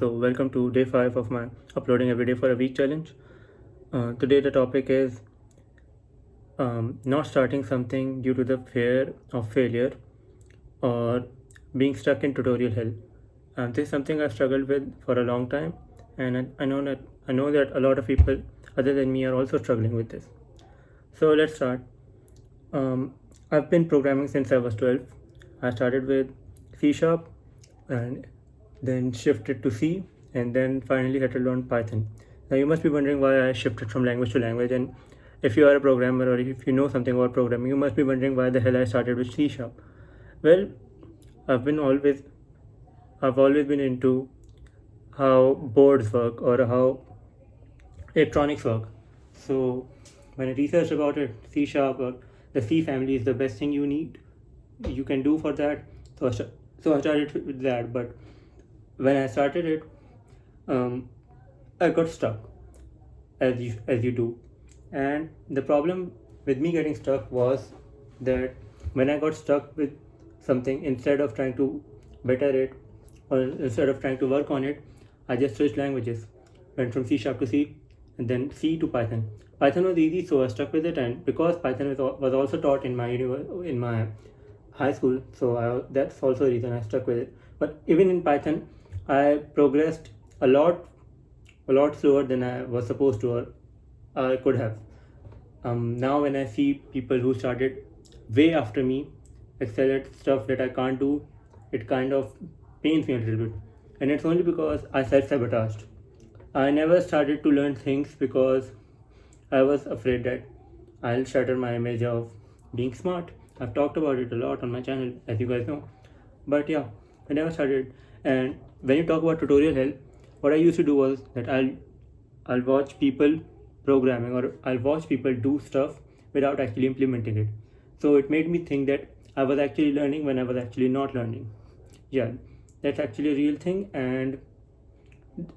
So, welcome to day 5 of my uploading every day for a week challenge. Today, the topic is not starting something due to the fear of failure or being stuck in tutorial hell. This is something I've struggled with for a long time, and I know that a lot of people other than me are also struggling with this. So, let's start. I've been programming since I was 12. I started with C Sharp and then shifted to C and then finally settled on Python. Now, you must be wondering why I shifted from language to language. And if you are a programmer or if you know something about programming, you must be wondering why the hell I started with C Sharp. Well, I've been always I've always been into how boards work or how electronics work. So when I researched about it, C sharp or the C family is the best thing you can do for that. So I started with that. But when I started it, um, I got stuck as you do, and the problem with me getting stuck was that when I got stuck with something, instead of trying to better it or instead of trying to work on it, I just switched languages, went from C sharp to C, and then C to Python. Python was easy, so I stuck with it, and because Python was also taught in my high school, so that's also the reason I stuck with it. But even in Python, I progressed a lot, a lot slower than I was supposed to or I could have. Now, when I see people who started way after me excel at stuff that I can't do, it kind of pains me a little bit. And it's only because I self sabotaged. I never started to learn things because I was afraid that I'll shatter my image of being smart. I've talked about it a lot on my channel, as you guys know. But yeah, I never started. And when you talk about tutorial help, what I used to do was that I'll watch people programming or I'll watch people do stuff without actually implementing it. So it made me think that I was actually learning when I was actually not learning. Yeah, that's actually a real thing, and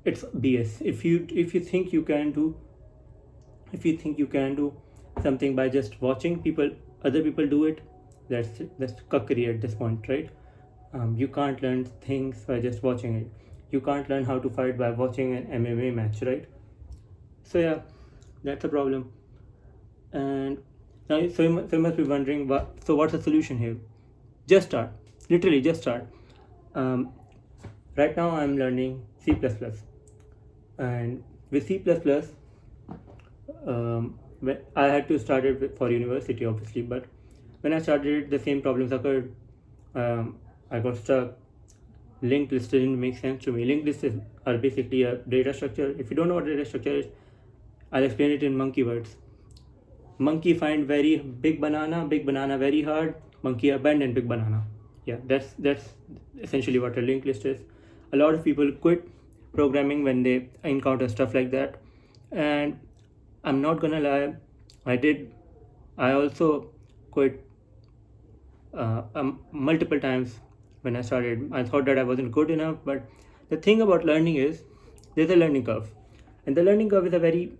it's BS. If you think you can do if you think you can do something by just watching other people do it, that's cuckery at this point, right? You can't learn things by just watching it. You can't learn how to fight by watching an MMA match, right? So yeah, that's a problem. And now, so you must be wondering, what's the solution here? Just start. Literally, just start. Um, right now, I'm learning C++, and with C++, I had to start it for university, obviously. But when I started it, the same problems occurred. I got stuck. Linked list didn't make sense to me. Linked lists are basically a data structure. If you don't know what data structure is, I'll explain it in monkey words. Monkey find very big banana very hard. Monkey abandon big banana. Yeah, that's essentially what a linked list is. A lot of people quit programming when they encounter stuff like that, and I'm not gonna lie, I did. I also quit multiple times when I started. I thought that I wasn't good enough, but the thing about learning is there's a learning curve, and the learning curve is a very,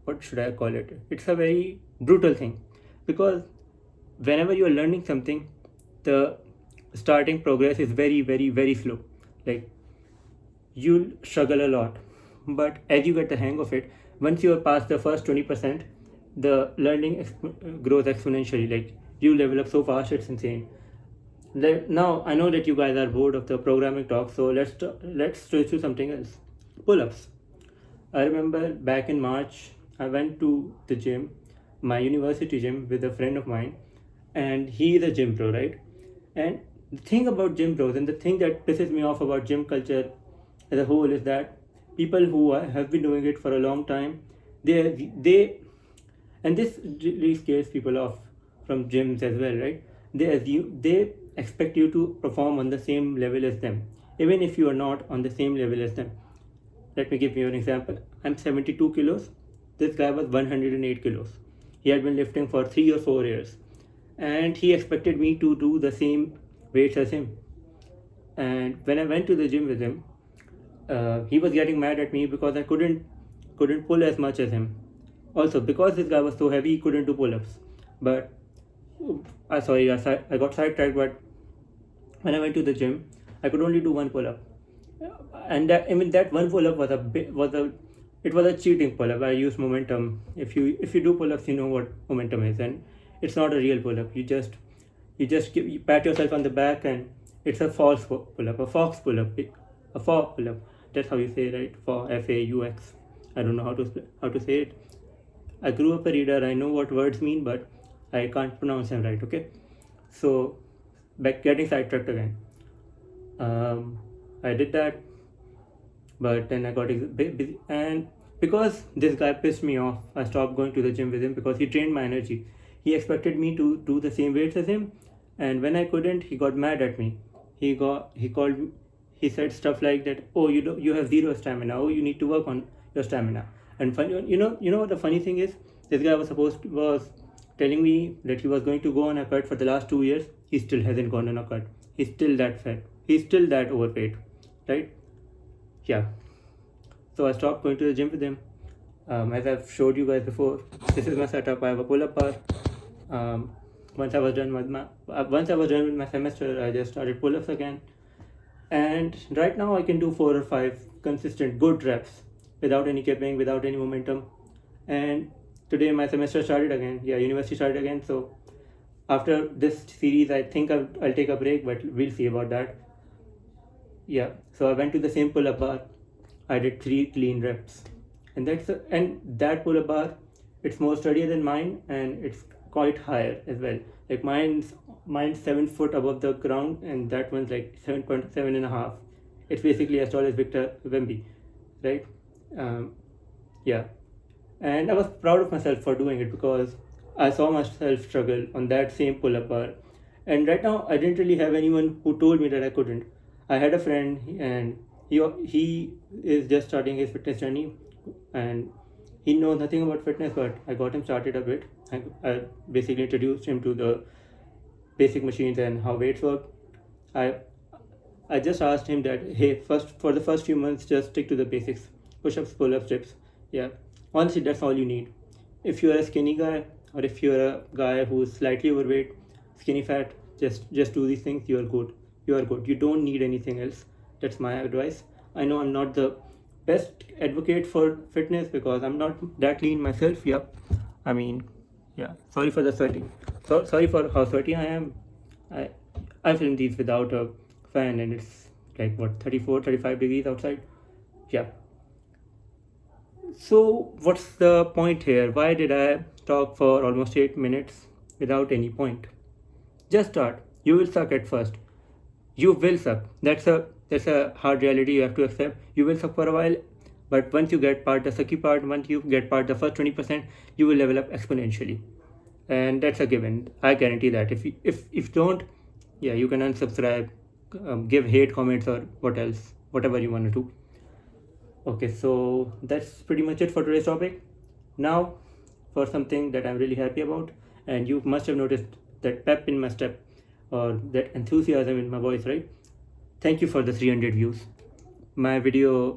what should I call it? It's a very brutal thing, because whenever you are learning something, the starting progress is very, very, very slow. Like, you'll struggle a lot, but as you get the hang of it, once you are past the first 20%, the learning grows exponentially. Like, you level up so fast, it's insane. Now I know that you guys are bored of the programming talk, so let's switch to something else. Pull-ups. I remember back in March, I went to the gym, my university gym, with a friend of mine, and he is a gym pro, right? And the thing about gym pros, and the thing that pisses me off about gym culture as a whole, is that people who have been doing it for a long time, they and this really scares people off from gyms as well, right? They expect you to perform on the same level as them, even if you are not on the same level as them. Let me give you an example. I'm 72 kilos. This guy was 108 kilos. He had been lifting for 3 or 4 years, and he expected me to do the same weights as him. And when I went to the gym with him, he was getting mad at me because I couldn't pull as much as him. Also, because this guy was so heavy, he couldn't do pull-ups. But I got sidetracked. But when I went to the gym, I could only do one pull-up, And that, I mean, that one pull-up was a bit, it was a cheating pull-up. I used momentum. If you do pull-ups, you know what momentum is, and it's not a real pull-up. You pat yourself on the back, and it's a false pull-up, a fox pull-up, a faux pull-up. That's how you say it, right? For FAUX. I don't know how to say it. I grew up a reader. I know what words mean, but I can't pronounce them right. Okay, so back getting sidetracked again. I did that, but then I got busy, and because this guy pissed me off, I stopped going to the gym with him because he drained my energy. He expected me to do the same weights as him, and when I couldn't, he got mad at me. He called he said stuff like that. Oh, you have zero stamina. Oh, you need to work on your stamina. And you know what the funny thing is? This guy was telling me that he was going to go on a cut for the last 2 years. He still hasn't gone on a cut. He's still that fat. He's still that overweight, right? Yeah. So I stopped going to the gym with him. As I've showed you guys before, this is my setup. I have a pull-up bar. Um, once I was done with my semester, I just started pull-ups again. And right now I can do 4 or 5 consistent good reps without any kipping, without any momentum. And today my semester started again. Yeah, university started again. So after this series, I think I'll take a break, but we'll see about that. Yeah, so I went to the same pull-up bar. I did 3 clean reps, and that pull-up bar, it's more sturdier than mine, and it's quite higher as well. Like mine's 7 foot above the ground, and that one's like 7.7 and a half. It's basically as tall as Victor Wemby, right? Yeah, and I was proud of myself for doing it because I saw myself struggle on that same pull-up bar. And right now, I didn't really have anyone who told me that I couldn't. I had a friend, and he is just starting his fitness journey, and he knows nothing about fitness, but I got him started a bit. I basically introduced him to the basic machines and how weights work. I I just asked him that, hey, for the first few months, just stick to the basics, push-ups, pull-ups, dips. Yeah, honestly, that's all you need. If you're a skinny guy, or if you're a guy who's slightly overweight, skinny fat, just do these things. You are good. You are good. You don't need anything else. That's my advice. I know I'm not the best advocate for fitness because I'm not that lean myself. Yeah, I mean, yeah. Sorry for the sweating. Sorry for how sweaty I am. I I filmed these without a fan, and it's like what, 34, 35 degrees outside. Yeah. So what's the point here? Why did I talk for almost 8 minutes without any point? Just start. You will suck at first. You will suck. That's a hard reality you have to accept. You will suck for a while, but once you get part the sucky part, once you get part the first 20%, you will level up exponentially, and that's a given. I guarantee that. If don't, yeah, you can unsubscribe, give hate comments or whatever you want to do. Okay, so that's pretty much it for today's topic. Now, for something that I'm really happy about, and you must have noticed that pep in my step or that enthusiasm in my voice, right? Thank you for the 300 views. My video,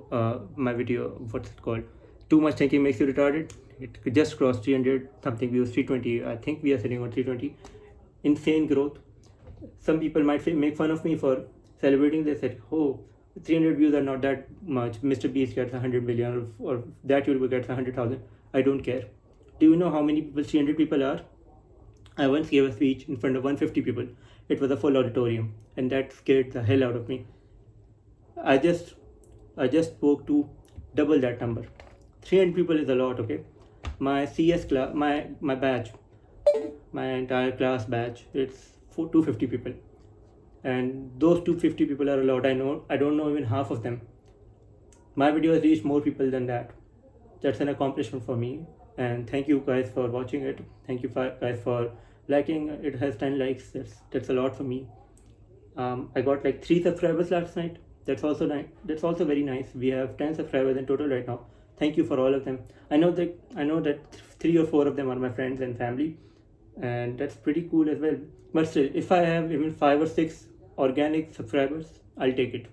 what's it called? Too much thinking makes you retarded. It just crossed 300 something views, 320. I think we are sitting on 320. Insane growth. Some people might make fun of me for celebrating. They said, oh, 300 views are not that much. Mr. Beast gets 100 million, or that YouTuber gets 100,000. I don't care. Do you know how many people 300 people are? I once gave a speech in front of 150 people. It was a full auditorium, and that scared the hell out of me. I just spoke to double that number. 300 people is a lot, okay? My CS class, my batch, my entire class batch, it's 250 people, and those 250 people are a lot. I don't know even half of them. My video has reached more people than that. That's an accomplishment for me, and thank you guys for watching it. Thank you guys for liking. It has 10 likes. That's a lot for me. I got like 3 subscribers last night. That's also nice. That's also very nice. We have 10 subscribers in total right now. Thank you for all of them. I know that 3 or 4 of them are my friends and family, and that's pretty cool as well. But still, if I have even 5 or 6 organic subscribers, I'll take it.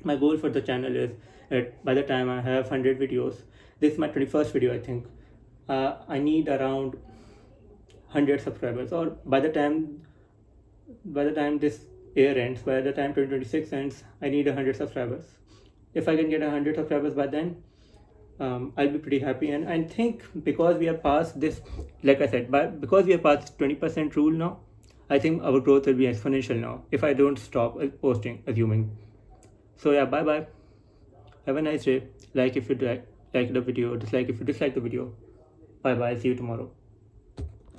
My goal for the channel is that by the time I have 100 videos, this is my 21st video, I think. I need around 100 subscribers, or by the time this year ends, by the time 2026 ends, I need 100 subscribers. If I can get 100 subscribers by then, I'll be pretty happy. And I think because we have passed this, like I said, because we have passed 20% rule now, I think our growth will be exponential now if I don't stop posting, assuming. So yeah, bye bye. Have a nice day. Like if you like the video, dislike if you dislike the video. Bye bye. See you tomorrow.